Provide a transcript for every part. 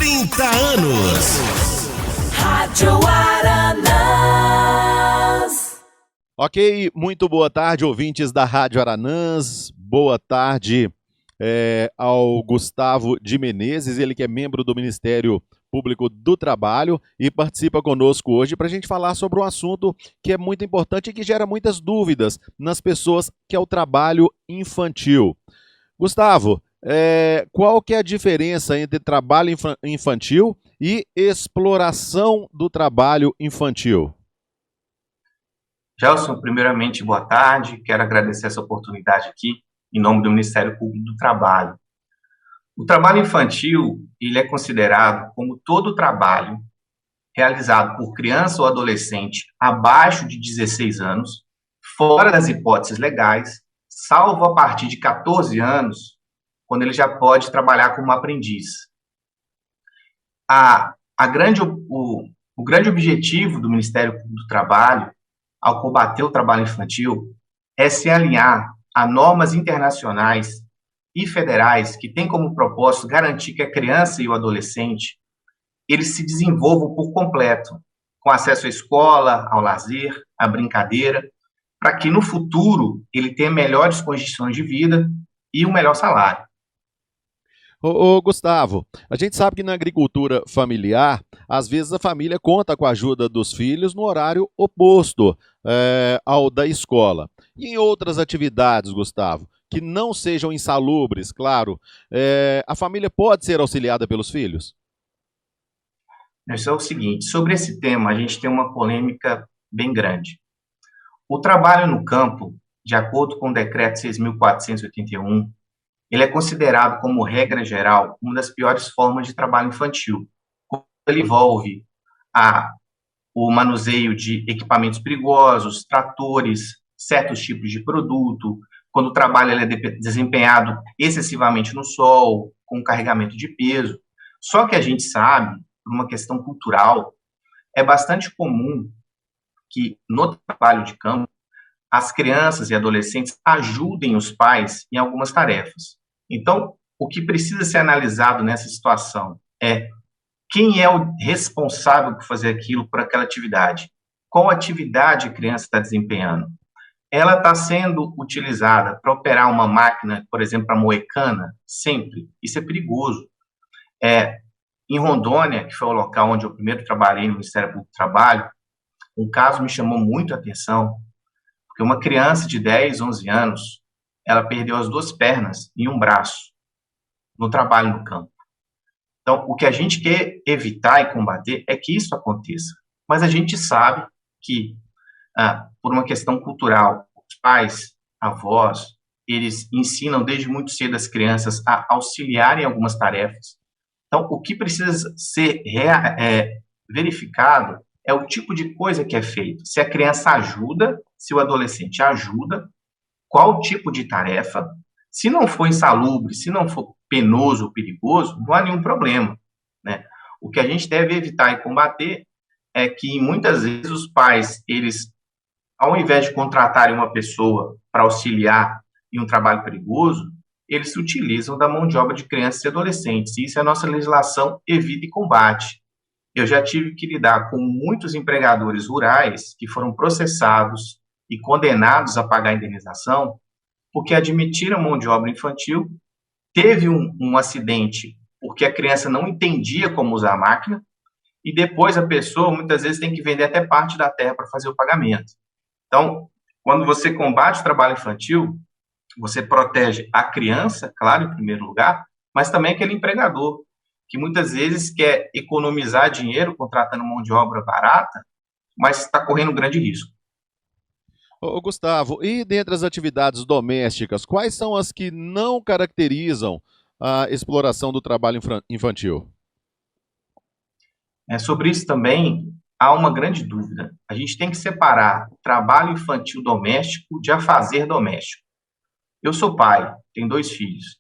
30 anos. Rádio Aranãs. Ok, muito boa tarde, ouvintes da Rádio Aranãs. Boa tarde ao Gustavo de Menezes, ele que é membro do Ministério Público do Trabalho e participa conosco hoje para a gente falar sobre um assunto que é muito importante e que gera muitas dúvidas nas pessoas, que é o trabalho infantil. Gustavo, qual que é a diferença entre trabalho infantil e exploração do trabalho infantil? Gelson, primeiramente, boa tarde. Quero agradecer essa oportunidade aqui, em nome do Ministério Público do Trabalho. O trabalho infantil, ele é considerado como todo trabalho realizado por criança ou adolescente abaixo de 16 anos, fora das hipóteses legais, salvo a partir de 14 anos, quando ele já pode trabalhar como aprendiz. O grande objetivo do Ministério Público do Trabalho, ao combater o trabalho infantil, é se alinhar a normas internacionais e federais que têm como propósito garantir que a criança e o adolescente eles se desenvolvam por completo, com acesso à escola, ao lazer, à brincadeira, para que no futuro ele tenha melhores condições de vida e um melhor salário. Ô Gustavo, a gente sabe que na agricultura familiar, às vezes a família conta com a ajuda dos filhos no horário oposto ao da escola. E em outras atividades, Gustavo, que não sejam insalubres, claro, a família pode ser auxiliada pelos filhos? Isso é o seguinte, sobre esse tema a gente tem uma polêmica bem grande. O trabalho no campo, de acordo com o decreto 6.481, ele é considerado, como regra geral, uma das piores formas de trabalho infantil. Ele envolve o manuseio de equipamentos perigosos, tratores, certos tipos de produto, quando o trabalho ele é desempenhado excessivamente no sol, com carregamento de peso. Só que a gente sabe, por uma questão cultural, é bastante comum que no trabalho de campo, as crianças e adolescentes ajudem os pais em algumas tarefas. Então, o que precisa ser analisado nessa situação é quem é o responsável por fazer aquilo, por aquela atividade. Qual atividade a criança está desempenhando? Ela está sendo utilizada para operar uma máquina, por exemplo, para moer cana? Sempre. Isso é perigoso. Em Rondônia, que foi o local onde eu primeiro trabalhei no Ministério Público do Trabalho, um caso me chamou muito a atenção, porque uma criança de 10, 11 anos, ela perdeu as 2 pernas e um braço no trabalho no campo. Então, o que a gente quer evitar e combater é que isso aconteça. Mas a gente sabe que, por uma questão cultural, os pais, avós, eles ensinam desde muito cedo as crianças a auxiliarem em algumas tarefas. Então, o que precisa ser verificado é o tipo de coisa que é feito. Se a criança ajuda, se o adolescente ajuda, qual tipo de tarefa. Se não for insalubre, se não for penoso ou perigoso, não há nenhum problema, né? O que a gente deve evitar e combater é que, muitas vezes, os pais, eles, ao invés de contratarem uma pessoa para auxiliar em um trabalho perigoso, eles se utilizam da mão de obra de crianças e adolescentes. E isso a nossa legislação evita e combate. Eu já tive que lidar com muitos empregadores rurais que foram processados e condenados a pagar a indenização porque admitiram mão de obra infantil, teve um acidente porque a criança não entendia como usar a máquina, e depois a pessoa, muitas vezes, tem que vender até parte da terra para fazer o pagamento. Então, quando você combate o trabalho infantil, você protege a criança, claro, em primeiro lugar, mas também aquele empregador, que muitas vezes quer economizar dinheiro contratando mão de obra barata, mas está correndo um grande risco. Ô Gustavo, e dentre as atividades domésticas, quais são as que não caracterizam a exploração do trabalho infantil? Sobre isso também há uma grande dúvida. A gente tem que separar o trabalho infantil doméstico de afazer doméstico. Eu sou pai, tenho 2 filhos.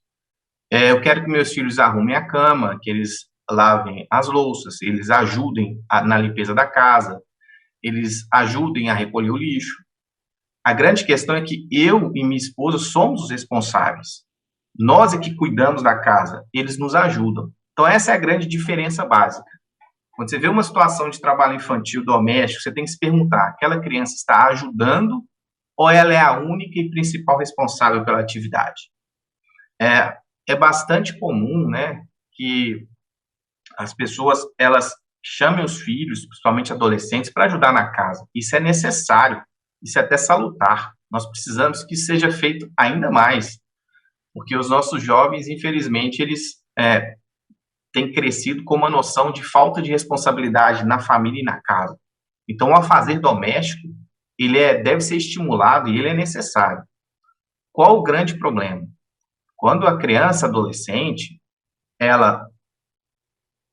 Eu quero que meus filhos arrumem a cama, que eles lavem as louças, eles ajudem na limpeza da casa, eles ajudem a recolher o lixo. A grande questão é que eu e minha esposa somos os responsáveis. Nós é que cuidamos da casa, eles nos ajudam. Então, essa é a grande diferença básica. Quando você vê uma situação de trabalho infantil doméstico, você tem que se perguntar, aquela criança está ajudando ou ela é a única e principal responsável pela atividade? É bastante comum, né, que as pessoas, elas chamem os filhos, principalmente adolescentes, para ajudar na casa. Isso é necessário, isso é até salutar. Nós precisamos que seja feito ainda mais, porque os nossos jovens, infelizmente, eles têm crescido com uma noção de falta de responsabilidade na família e na casa. Então, o afazer doméstico, ele deve ser estimulado e ele é necessário. Qual o grande problema? Quando a criança, adolescente, ela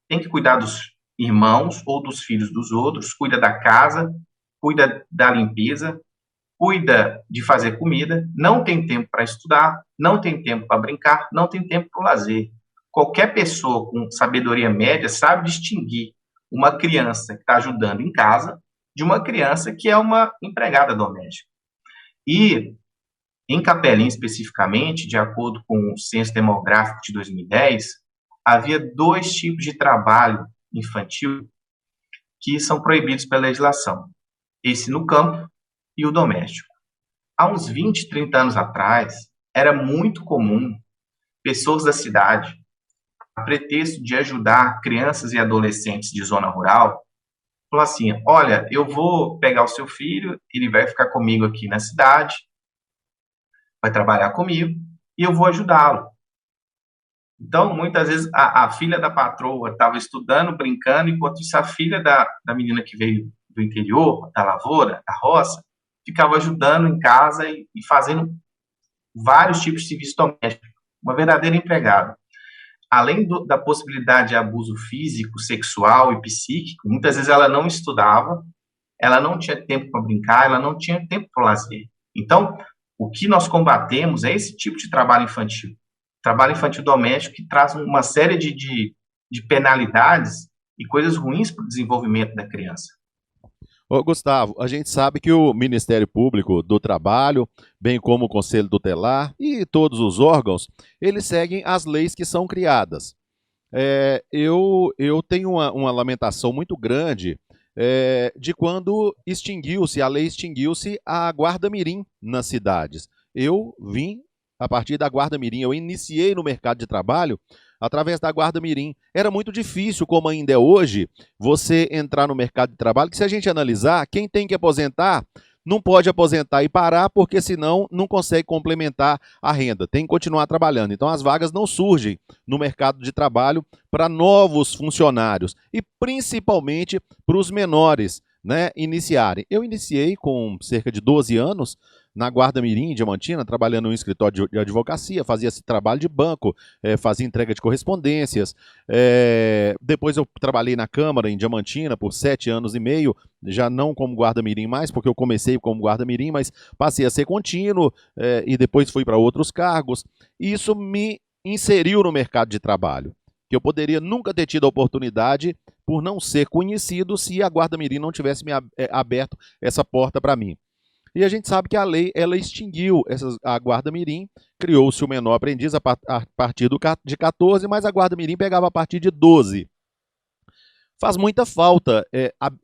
tem que cuidar dos irmãos ou dos filhos dos outros, cuida da casa, cuida da limpeza, cuida de fazer comida, não tem tempo para estudar, não tem tempo para brincar, não tem tempo para o lazer. Qualquer pessoa com sabedoria média sabe distinguir uma criança que está ajudando em casa de uma criança que é uma empregada doméstica. E, em Capelinha especificamente, de acordo com o Censo Demográfico de 2010, havia 2 tipos de trabalho infantil que são proibidos pela legislação. Esse no campo e o doméstico. Há uns 20, 30 anos atrás, era muito comum pessoas da cidade, a pretexto de ajudar crianças e adolescentes de zona rural, falar assim, olha, eu vou pegar o seu filho, ele vai ficar comigo aqui na cidade, vai trabalhar comigo, e eu vou ajudá-lo. Então, muitas vezes, a filha da patroa estava estudando, brincando, enquanto isso a filha da menina que veio do interior, da lavoura, da roça, ficava ajudando em casa e fazendo vários tipos de serviço doméstico. Uma verdadeira empregada. Além da possibilidade de abuso físico, sexual e psíquico, muitas vezes ela não estudava, ela não tinha tempo para brincar, ela não tinha tempo para o lazer. Então, o que nós combatemos é esse tipo de trabalho infantil. Trabalho infantil doméstico que traz uma série de penalidades e coisas ruins para o desenvolvimento da criança. Ô, Gustavo, a gente sabe que o Ministério Público do Trabalho, bem como o Conselho Tutelar e todos os órgãos, eles seguem as leis que são criadas. Eu tenho uma lamentação muito grande de quando a lei extinguiu-se a Guarda Mirim nas cidades. Eu vim a partir da Guarda Mirim, eu iniciei no mercado de trabalho através da Guarda Mirim. Era muito difícil, como ainda é hoje, você entrar no mercado de trabalho, que se a gente analisar, quem tem que aposentar não pode aposentar e parar, porque senão não consegue complementar a renda, tem que continuar trabalhando. Então as vagas não surgem no mercado de trabalho para novos funcionários e principalmente para os menores, né, iniciarem. Eu iniciei com cerca de 12 anos na Guarda Mirim, em Diamantina, trabalhando em um escritório de advocacia, fazia esse trabalho de banco, fazia entrega de correspondências. Depois eu trabalhei na Câmara, em Diamantina, por 7 anos e meio, já não como Guarda Mirim mais, porque eu comecei como Guarda Mirim, mas passei a ser contínuo e depois fui para outros cargos. E isso me inseriu no mercado de trabalho, que eu poderia nunca ter tido a oportunidade por não ser conhecido se a Guarda Mirim não tivesse me aberto essa porta para mim. E a gente sabe que a lei, ela extinguiu a Guarda Mirim, criou-se o menor aprendiz a partir de 14, mas a Guarda Mirim pegava a partir de 12. Faz muita falta,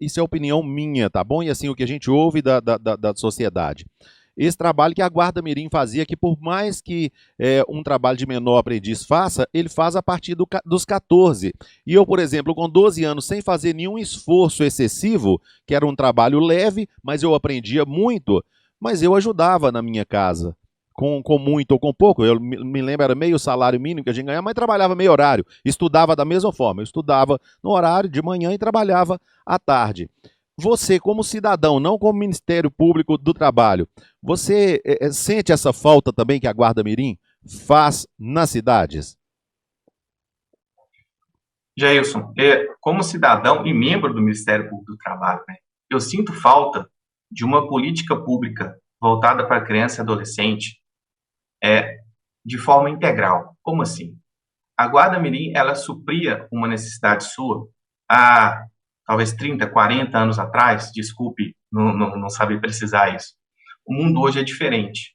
isso é opinião minha, tá bom? E assim, o que a gente ouve da sociedade. Esse trabalho que a Guarda Mirim fazia, que por mais que um trabalho de menor aprendiz faça, ele faz a partir dos 14. E eu, por exemplo, com 12 anos, sem fazer nenhum esforço excessivo, que era um trabalho leve, mas eu aprendia muito, mas eu ajudava na minha casa, com muito ou com pouco. Eu me lembro, era meio salário mínimo que a gente ganhava, mas trabalhava meio horário, estudava da mesma forma. Eu estudava no horário de manhã e trabalhava à tarde. Você, como cidadão, não como Ministério Público do Trabalho, você sente essa falta também que a Guarda Mirim faz nas cidades? Jailson, como cidadão e membro do Ministério Público do Trabalho, né, eu sinto falta de uma política pública voltada para criança e adolescente de forma integral. Como assim? A Guarda Mirim, ela supria uma necessidade sua há talvez 30, 40 anos atrás, desculpe não saber precisar isso. O mundo hoje é diferente.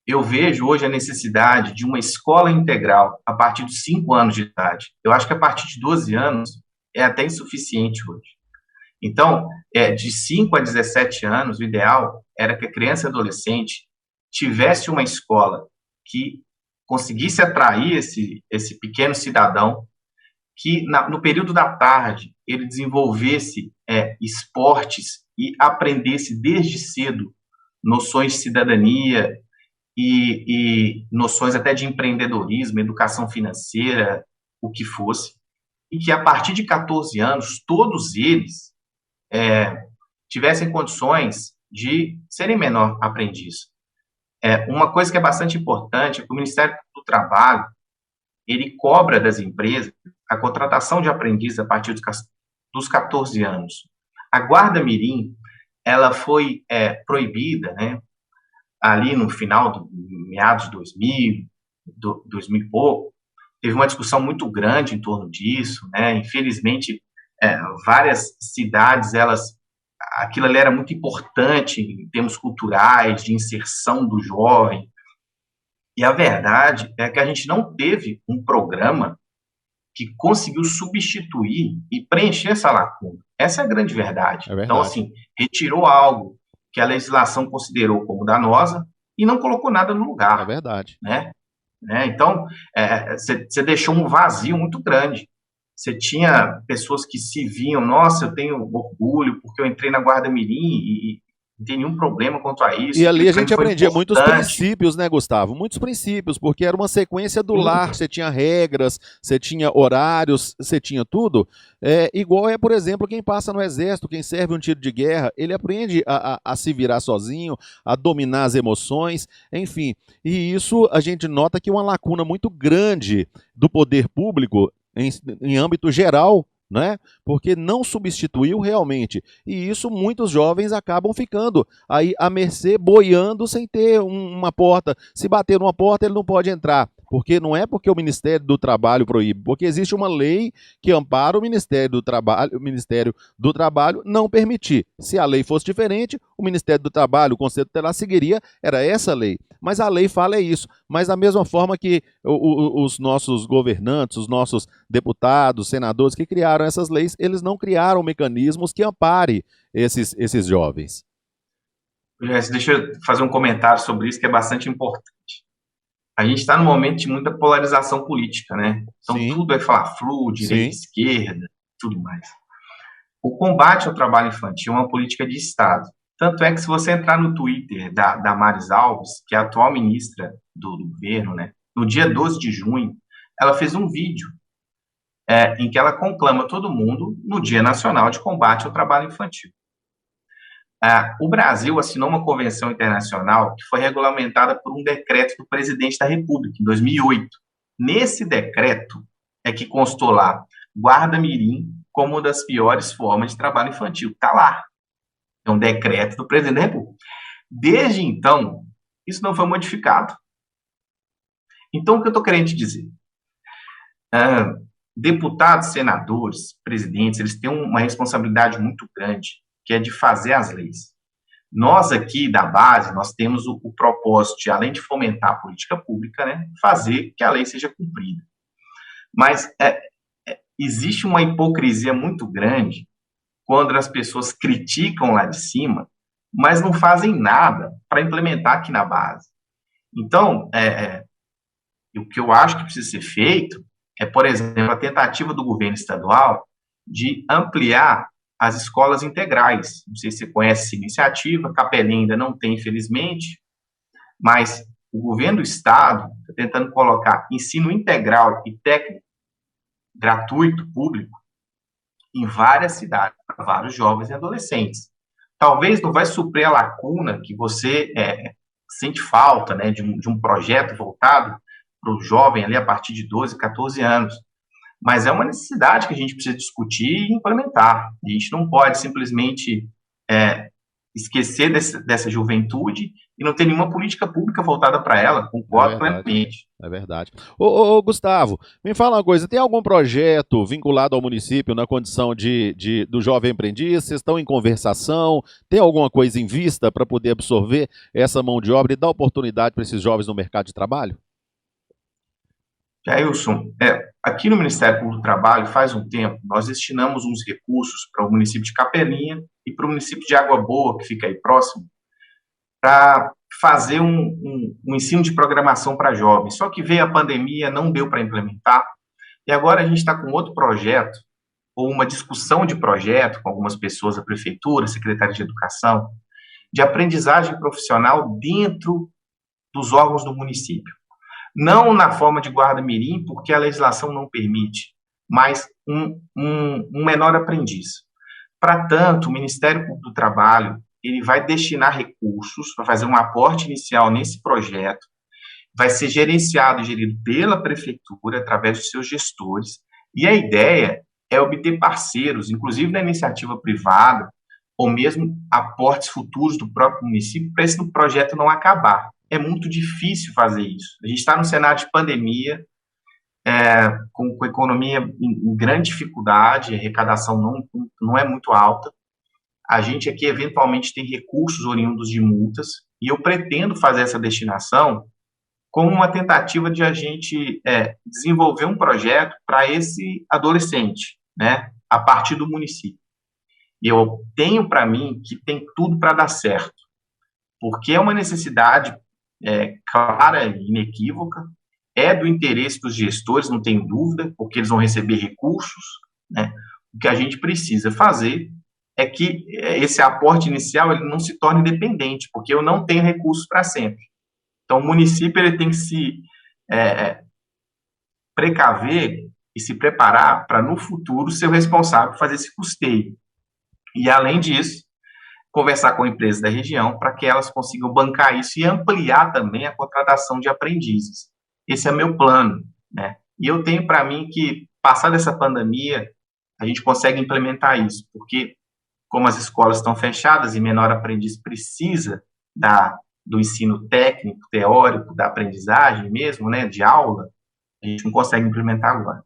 eu vejo hoje a necessidade de uma escola integral a partir dos 5 anos de idade. Eu acho que a partir de 12 anos é até insuficiente hoje. Então, de 5 a 17 anos, o ideal era que a criança e adolescente tivesse uma escola que conseguisse atrair esse pequeno cidadão, que no período da tarde ele desenvolvesse esportes e aprendesse desde cedo noções de cidadania e noções até de empreendedorismo, educação financeira, o que fosse, e que a partir de 14 anos, todos eles tivessem condições de serem menor aprendiz. Uma coisa que é bastante importante é que o Ministério do Trabalho, ele cobra das empresas a contratação de aprendiz a partir dos 14 anos. A Guarda Mirim, ela foi proibida, né, ali no final, meados de 2000 e pouco. Teve uma discussão muito grande em torno disso, né? Infelizmente, várias cidades, aquilo ali era muito importante em termos culturais, de inserção do jovem. E a verdade é que a gente não teve um programa que conseguiu substituir e preencher essa lacuna. Essa é a grande verdade. Então, assim, retirou algo que a legislação considerou como danosa e não colocou nada no lugar. É verdade. Né? Então, você deixou um vazio muito grande. Você tinha pessoas que se viam, nossa, eu tenho orgulho porque eu entrei na Guarda Mirim e não tem nenhum problema quanto a isso. E ali a gente aprendia muitos princípios, né, Gustavo? Muitos princípios, porque era uma sequência do lar, você tinha regras, você tinha horários, você tinha tudo. Igual por exemplo, quem passa no exército, quem serve um tiro de guerra, ele aprende a se virar sozinho, a dominar as emoções, enfim. E isso a gente nota que é uma lacuna muito grande do poder público em âmbito geral, né? Porque não substituiu realmente. E isso muitos jovens acabam ficando aí à mercê, boiando sem ter uma porta. Se bater numa porta, ele não pode entrar. Porque não é porque o Ministério do Trabalho proíbe, porque existe uma lei que ampara o Ministério do Trabalho não permitir. Se a lei fosse diferente, o Ministério do Trabalho, o Conselho Tutelar seguiria, era essa lei. Mas a lei fala isso. Mas da mesma forma que os nossos governantes, os nossos deputados, senadores que criaram essas leis, eles não criaram mecanismos que amparem esses jovens. Deixa eu fazer um comentário sobre isso que é bastante importante. A gente está num momento de muita polarização política, né? Então, sim, tudo é fla-flu, direita, sim, esquerda, tudo mais. O combate ao trabalho infantil é uma política de Estado. Tanto é que se você entrar no Twitter da Maris Alves, que é a atual ministra do governo, né? No dia 12 de junho, ela fez um vídeo em que ela conclama todo mundo no Dia Nacional de Combate ao Trabalho Infantil. O Brasil assinou uma convenção internacional que foi regulamentada por um decreto do presidente da República, em 2008. Nesse decreto é que constou lá Guarda Mirim como uma das piores formas de trabalho infantil. Está lá. É um decreto do presidente da República. Desde então, isso não foi modificado. Então, o que eu estou querendo te dizer? Deputados, senadores, presidentes, eles têm uma responsabilidade muito grande, que é de fazer as leis. Nós aqui da base, nós temos o propósito de, além de fomentar a política pública, né, fazer que a lei seja cumprida. Mas existe uma hipocrisia muito grande quando as pessoas criticam lá de cima, mas não fazem nada para implementar aqui na base. Então, o que eu acho que precisa ser feito é, por exemplo, a tentativa do governo estadual de ampliar as escolas integrais. Não sei se você conhece essa iniciativa, Capelinha ainda não tem, infelizmente, mas o governo do estado está tentando colocar ensino integral e técnico gratuito, público, em várias cidades, para vários jovens e adolescentes. Talvez não vai suprir a lacuna que você sente falta, né, de um projeto voltado para o jovem ali a partir de 12, 14 anos. Mas é uma necessidade que a gente precisa discutir e implementar. A gente não pode simplesmente esquecer dessa juventude e não ter nenhuma política pública voltada para ela, concordo plenamente. É verdade. Ô, Gustavo, me fala uma coisa, tem algum projeto vinculado ao município na condição do jovem aprendiz? Vocês estão em conversação? Tem alguma coisa em vista para poder absorver essa mão de obra e dar oportunidade para esses jovens no mercado de trabalho? Jailson, aqui no Ministério Público do Trabalho, faz um tempo, nós destinamos uns recursos para o município de Capelinha e para o município de Água Boa, que fica aí próximo, para fazer um ensino de programação para jovens. Só que veio a pandemia, não deu para implementar, e agora a gente está com outro projeto, ou uma discussão de projeto com algumas pessoas da Prefeitura, Secretaria de Educação, de aprendizagem profissional dentro dos órgãos do município. Não na forma de guarda-mirim, porque a legislação não permite, mas um menor aprendiz. Para tanto, o Ministério Público do Trabalho ele vai destinar recursos para fazer um aporte inicial nesse projeto, vai ser gerenciado e gerido pela Prefeitura, através dos seus gestores, e a ideia é obter parceiros, inclusive na iniciativa privada, ou mesmo aportes futuros do próprio município, para esse projeto não acabar. É muito difícil fazer isso. A gente está no cenário de pandemia, com a economia em grande dificuldade, a arrecadação não é muito alta. A gente aqui, eventualmente, tem recursos oriundos de multas, e eu pretendo fazer essa destinação como uma tentativa de a gente desenvolver um projeto para esse adolescente, né, a partir do município. E eu tenho para mim que tem tudo para dar certo, porque é uma necessidade clara e inequívoca, é do interesse dos gestores, não tenho dúvida, porque eles vão receber recursos, né? O que a gente precisa fazer é que esse aporte inicial ele não se torne dependente, porque eu não tenho recursos para sempre. Então, o município ele tem que se precaver e se preparar para, no futuro, ser o responsável por fazer esse custeio. E, além disso, conversar com empresas da região para que elas consigam bancar isso e ampliar também a contratação de aprendizes. Esse é meu plano, né? E eu tenho para mim que, passada essa pandemia, a gente consegue implementar isso, porque como as escolas estão fechadas e menor aprendiz precisa do ensino técnico, teórico, da aprendizagem mesmo, né, de aula, a gente não consegue implementar agora.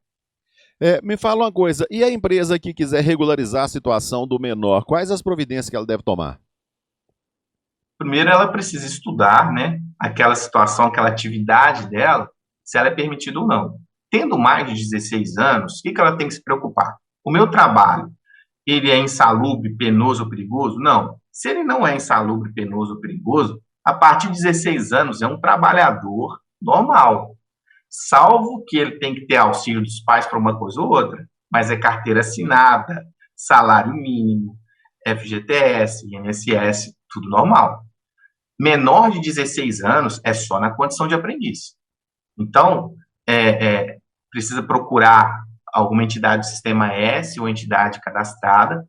Me fala uma coisa, e a empresa que quiser regularizar a situação do menor, quais as providências que ela deve tomar? Primeiro, ela precisa estudar, né, aquela situação, aquela atividade dela, se ela é permitida ou não. Tendo mais de 16 anos, o que ela tem que se preocupar? O meu trabalho, ele é insalubre, penoso ou perigoso? Não. Se ele não é insalubre, penoso ou perigoso, a partir de 16 anos é um trabalhador normal. Salvo que ele tem que ter auxílio dos pais para uma coisa ou outra, mas é carteira assinada, salário mínimo, FGTS, INSS, tudo normal. Menor de 16 anos é só na condição de aprendiz. Então, precisa procurar alguma entidade do Sistema S ou entidade cadastrada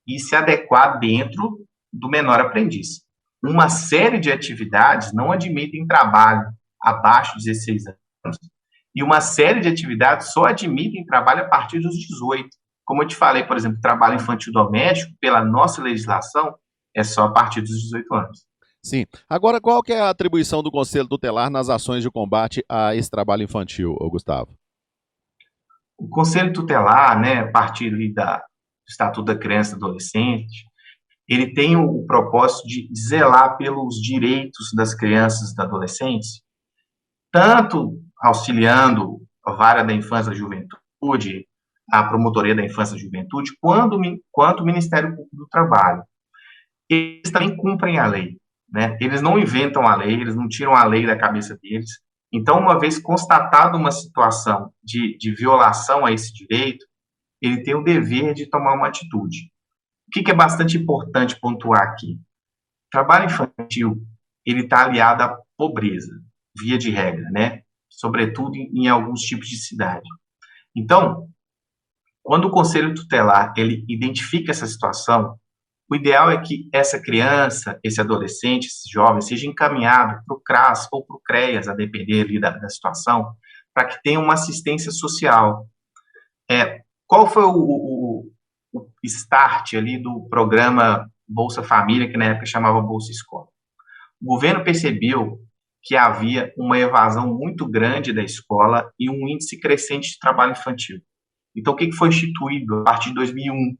e se adequar dentro do menor aprendiz. Uma série de atividades não admitem trabalho abaixo de 16 anos. E uma série de atividades só admitem trabalho a partir dos 18. Como eu te falei, por exemplo, trabalho infantil doméstico, pela nossa legislação, é só a partir dos 18 anos. Sim. Agora, qual que é a atribuição do Conselho Tutelar nas ações de combate a esse trabalho infantil, Gustavo? O Conselho Tutelar, né, a partir do Estatuto da Criança e do Adolescente, ele tem o propósito de zelar pelos direitos das crianças e dos adolescentes, tanto auxiliando a Vara da Infância e da Juventude, a Promotoria da Infância e da Juventude, quanto o Ministério Público do Trabalho. Eles também cumprem a lei, né? Eles não inventam a lei, eles não tiram a lei da cabeça deles. Então, uma vez constatada uma situação de violação a esse direito, ele tem o dever de tomar uma atitude. O que é bastante importante pontuar aqui? O trabalho infantil, ele está aliado à pobreza, via de regra, né? Sobretudo em alguns tipos de cidade. Então, quando o Conselho Tutelar ele identifica essa situação, o ideal é que essa criança, esse adolescente, esse jovem, seja encaminhado para o CRAS ou para o CREAS, a depender ali da situação, para que tenha uma assistência social. Qual foi o start ali do programa Bolsa Família, que na época chamava Bolsa Escola. O governo percebeu que havia uma evasão muito grande da escola e um índice crescente de trabalho infantil. Então, o que foi instituído a partir de 2001?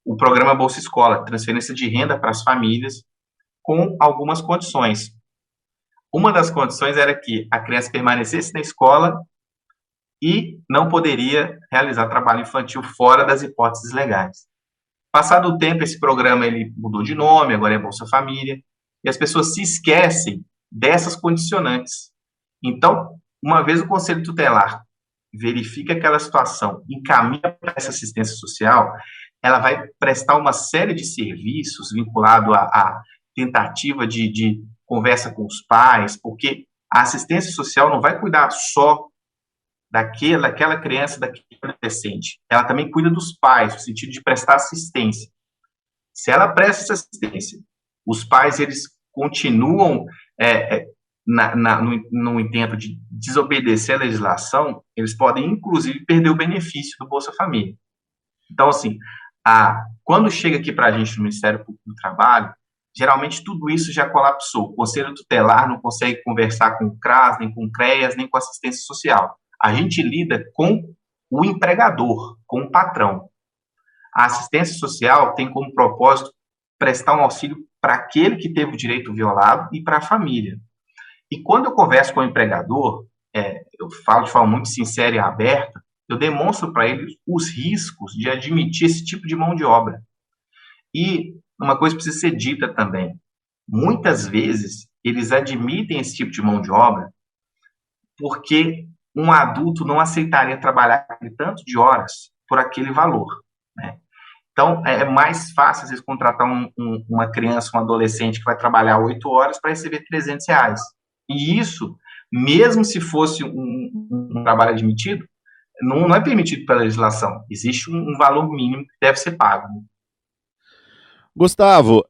O programa Bolsa Escola, transferência de renda para as famílias, com algumas condições. Uma das condições era que a criança permanecesse na escola e não poderia realizar trabalho infantil fora das hipóteses legais. Passado o tempo, esse programa ele mudou de nome, agora é Bolsa Família, e as pessoas se esquecem dessas condicionantes. Então, uma vez o Conselho Tutelar verifica aquela situação, encaminha para essa assistência social, ela vai prestar uma série de serviços vinculado à tentativa de conversa com os pais, porque a assistência social não vai cuidar só daquela criança, daquele adolescente. Ela também cuida dos pais, no sentido de prestar assistência. Se ela presta essa assistência, os pais eles continuam no intento de desobedecer a legislação, eles podem, inclusive, perder o benefício do Bolsa Família. Então, assim, quando chega aqui para a gente no Ministério Público do Trabalho, geralmente tudo isso já colapsou. O Conselho Tutelar não consegue conversar com o CRAS, nem com o CREAS, nem com a assistência social. A gente lida com o empregador, com o patrão. A assistência social tem como propósito prestar um auxílio para aquele que teve o direito violado e para a família. E quando eu converso com o empregador, eu falo de forma muito sincera e aberta, eu demonstro para ele os riscos de admitir esse tipo de mão de obra. E uma coisa precisa ser dita também. Muitas vezes, eles admitem esse tipo de mão de obra porque um adulto não aceitaria trabalhar aquele tanto de horas por aquele valor, né? Então, é mais fácil, às vezes, contratar uma criança, um adolescente que vai trabalhar 8 horas para receber R$300. E isso, mesmo se fosse um trabalho admitido, não é permitido pela legislação. Existe um valor mínimo que deve ser pago. Gustavo,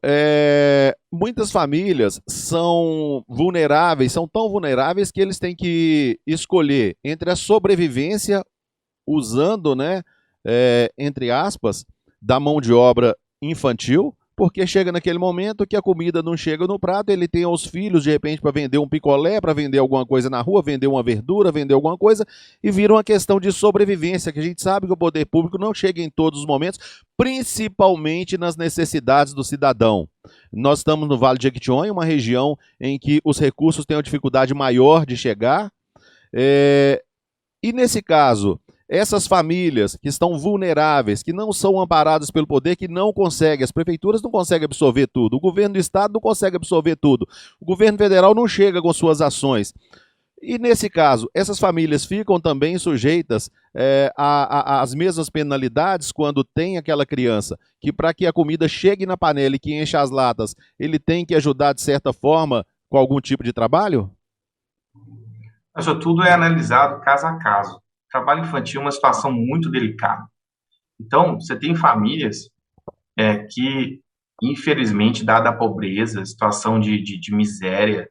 muitas famílias são vulneráveis, são tão vulneráveis que eles têm que escolher entre a sobrevivência, usando, né, entre aspas, da mão de obra infantil, porque chega naquele momento que a comida não chega no prato, ele tem os filhos, de repente, para vender um picolé, para vender alguma coisa na rua, vender uma verdura, vender alguma coisa, e vira uma questão de sobrevivência, que a gente sabe que o poder público não chega em todos os momentos, principalmente nas necessidades do cidadão. Nós estamos no Vale de Jequitinhonha, uma região em que os recursos têm uma dificuldade maior de chegar, e nesse caso, essas famílias que estão vulneráveis, que não são amparadas pelo poder, que não conseguem, as prefeituras não conseguem absorver tudo, o governo do estado não consegue absorver tudo, o governo federal não chega com suas ações. E nesse caso, essas famílias ficam também sujeitas às mesmas penalidades quando tem aquela criança, que para que a comida chegue na panela e que enche as latas, ele tem que ajudar de certa forma com algum tipo de trabalho? Isso tudo é analisado caso a caso. O trabalho infantil é uma situação muito delicada. Então, você tem famílias que, infelizmente, dada a pobreza, situação de miséria,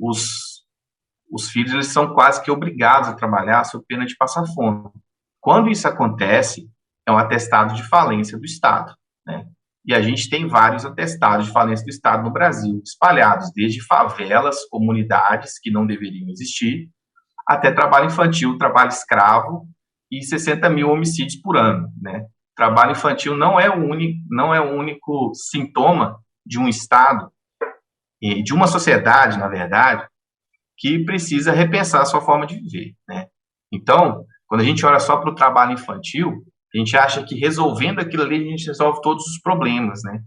os filhos eles são quase que obrigados a trabalhar sob pena de passar fome. Quando isso acontece, é um atestado de falência do Estado, né? E a gente tem vários atestados de falência do Estado no Brasil, espalhados desde favelas, comunidades que não deveriam existir, até trabalho infantil, trabalho escravo e 60 mil homicídios por ano, né? Trabalho infantil não é o único sintoma de um Estado e de uma sociedade, na verdade, que precisa repensar a sua forma de viver, né? Então, quando a gente olha só para o trabalho infantil, a gente acha que resolvendo aquilo ali a gente resolve todos os problemas, né?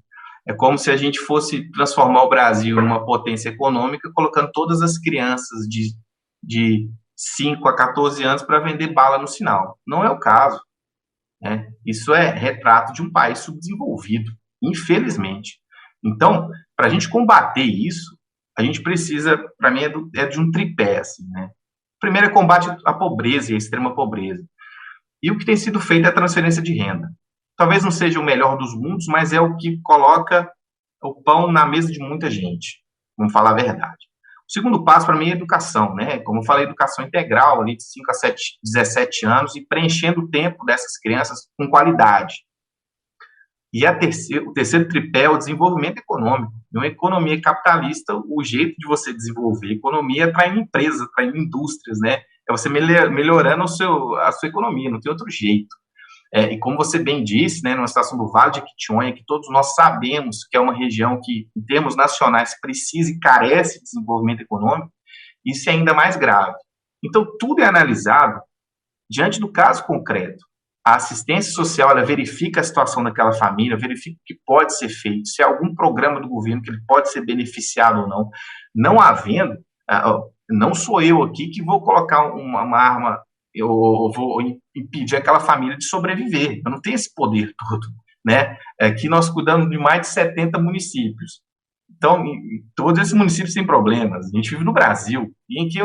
É como se a gente fosse transformar o Brasil numa potência econômica, colocando todas as crianças de 5 a 14 anos para vender bala no sinal. Não é o caso, né? Isso é retrato de um país subdesenvolvido, infelizmente. Então, para a gente combater isso, a gente precisa, para mim, de um tripé, assim, né? Primeiro é combate à pobreza e à extrema pobreza. E o que tem sido feito é a transferência de renda. Talvez não seja o melhor dos mundos, mas é o que coloca o pão na mesa de muita gente, vamos falar a verdade. O segundo passo, para mim, é a educação, né? Como eu falei, educação integral, ali de 5 a 17 anos, e preenchendo o tempo dessas crianças com qualidade. E o terceiro tripé é o desenvolvimento econômico. Em uma economia capitalista, o jeito de você desenvolver a economia é atraindo empresas, atraindo indústrias, né? É você melhorando a sua economia, não tem outro jeito. E como você bem disse, né, numa situação do Vale de Jequitinhonha, que todos nós sabemos que é uma região que, em termos nacionais, precisa e carece de desenvolvimento econômico, isso é ainda mais grave. Então, tudo é analisado diante do caso concreto. A assistência social, ela verifica a situação daquela família, verifica o que pode ser feito, se há algum programa do governo que ele pode ser beneficiado ou não. Não havendo, não sou eu aqui que vou colocar uma arma, eu vou impedir aquela família de sobreviver. Eu não tenho esse poder todo, né? Aqui nós cuidamos de mais de 70 municípios. Então, todos esses municípios têm problemas. A gente vive no Brasil, em que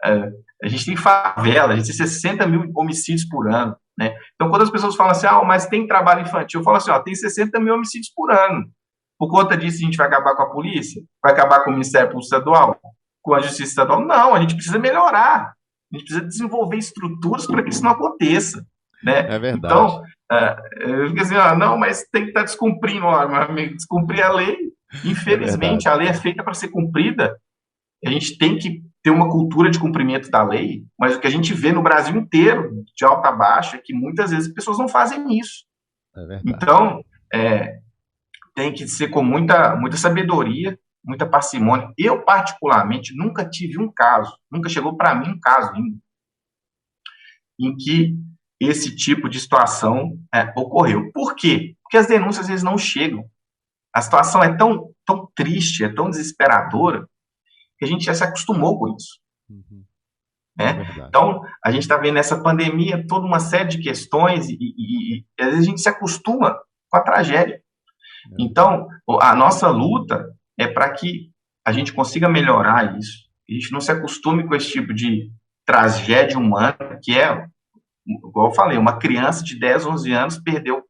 a gente tem favela, a gente tem 60 mil homicídios por ano, né? Então, quando as pessoas falam assim, mas tem trabalho infantil, eu falo assim, tem 60 mil homicídios por ano. Por conta disso, a gente vai acabar com a polícia? Vai acabar com o Ministério Público Estadual? Com a Justiça Estadual? Não, a gente precisa melhorar. A gente precisa desenvolver estruturas para que isso não aconteça, né? É verdade. Então, eu fico assim, não, mas tem que estar descumprindo, meu amigo, descumprir a lei. Infelizmente, a lei é feita para ser cumprida. A gente tem que ter uma cultura de cumprimento da lei, mas o que a gente vê no Brasil inteiro, de alta a baixa, é que muitas vezes as pessoas não fazem isso. É verdade. Então, tem que ser com muita sabedoria, muita parcimônia. Eu, particularmente, nunca tive um caso, nunca chegou para mim um caso ainda, em que esse tipo de situação ocorreu. Por quê? Porque as denúncias, às vezes, não chegam. A situação é tão triste, é tão desesperadora, que a gente já se acostumou com isso. Uhum. Né? Então, a gente está vendo nessa pandemia toda uma série de questões e às vezes a gente se acostuma com a tragédia. Então, a nossa luta é para que a gente consiga melhorar isso. A gente não se acostume com esse tipo de tragédia humana, que é, igual eu falei, uma criança de 10, 11 anos perdeu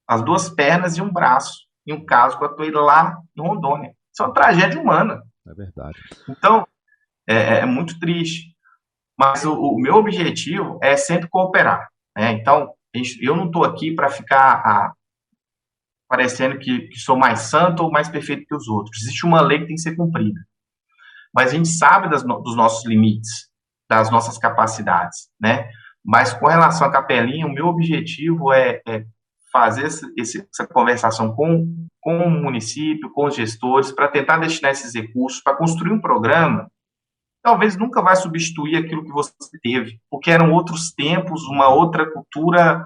as 2 pernas e um braço, em um caso que eu atuei lá em Rondônia. Isso é uma tragédia humana. É verdade. Então, é muito triste. Mas o meu objetivo é sempre cooperar. Né? Então, eu não estou aqui para ficar parecendo que sou mais santo ou mais perfeito que os outros. Existe uma lei que tem que ser cumprida. Mas a gente sabe dos nossos limites, das nossas capacidades. Né? Mas com relação à Capelinha, o meu objetivo é fazer essa conversação com o município, com os gestores, para tentar destinar esses recursos, para construir um programa, talvez nunca vai substituir aquilo que você teve, porque eram outros tempos, uma outra cultura,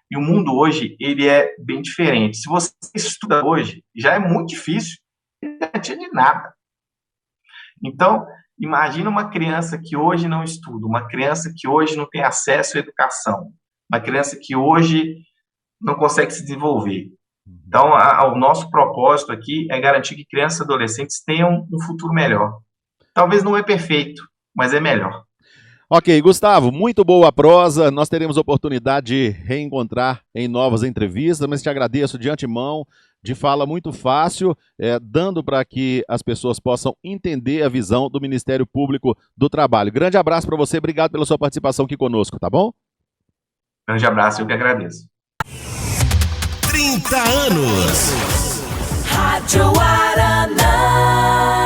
e o mundo hoje, ele é bem diferente. Se você estuda hoje, já é muito difícil, não garantia de nada. Então, imagina uma criança que hoje não estuda, uma criança que hoje não tem acesso à educação, uma criança que hoje não consegue se desenvolver. Então, o nosso propósito aqui é garantir que crianças e adolescentes tenham um futuro melhor. Talvez não é perfeito, mas é melhor. Ok, Gustavo, muito boa a prosa. Nós teremos oportunidade de reencontrar em novas entrevistas, mas te agradeço de antemão, de fala muito fácil, dando para que as pessoas possam entender a visão do Ministério Público do Trabalho. Grande abraço para você, obrigado pela sua participação aqui conosco, tá bom? Grande abraço, eu que agradeço. 30 anos. Rádio Araná.